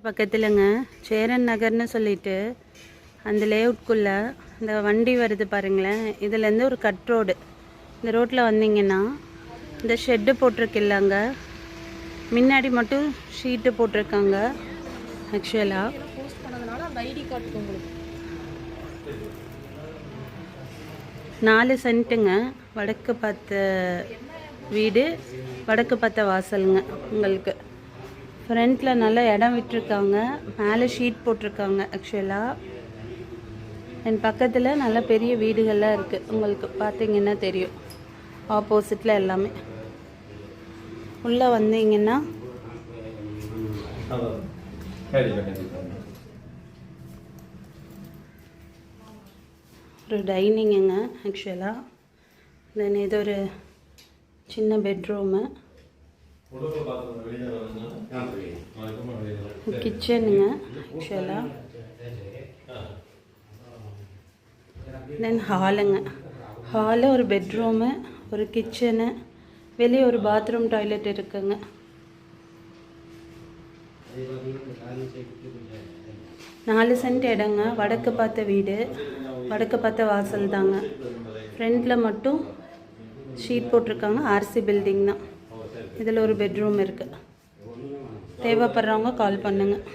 பக்கத்துலங்க சேரன் நகர்னு சொல்லிட்டு அந்த லேஅவுட்குள்ளே இந்த வண்டி வருது பாருங்களேன். இதுலேருந்து ஒரு கட் ரோடு. இந்த ரோட்டில் வந்தீங்கன்னா இந்த ஷெட்டு போட்டிருக்கில்லங்க, முன்னாடி மட்டும் ஷீட்டு போட்டிருக்காங்க. ஆக்சுவலாக 4 சென்ட்டுங்க. வடக்கு பார்த்த வீடு, வடக்கு பார்த்த வாசலுங்க. உங்களுக்கு ஃப்ரண்ட்டில் நல்ல இடம் விட்டுருக்காங்க, மேலே ஷீட் போட்டிருக்காங்க. ஆக்சுவலாக என் பக்கத்தில் நல்ல பெரிய வீடுகள்லாம் இருக்குது. உங்களுக்கு பார்த்தீங்கன்னா தெரியும், ஆப்போசிட்டில் எல்லாமே. உள்ளே வந்தீங்கன்னா ஒரு டைனிங்குங்க. ஆக்சுவலாக தென் இது ஒரு சின்ன பெட்ரூமு, கிச்சனுங்க. ஆக்சுவலாக தென் ஹாலுங்க. ஹாலு, ஒரு பெட்ரூமு, ஒரு கிச்சனு, வெளியே ஒரு பாத்ரூம் டாய்லெட் இருக்குங்க. நாலு சென்ட் இடங்க, வடக்கு பார்த்த வீடு, வடக்கு பார்த்த வாசல் தாங்க. ஃப்ரண்ட்டில் மட்டும் ஷீட் போட்டிருக்காங்க. ஆர்சி பில்டிங் தான். இதில் ஒரு பெட்ரூம் இருக்குது. தேவைப்படுறவங்க கால் பண்ணுங்கள்.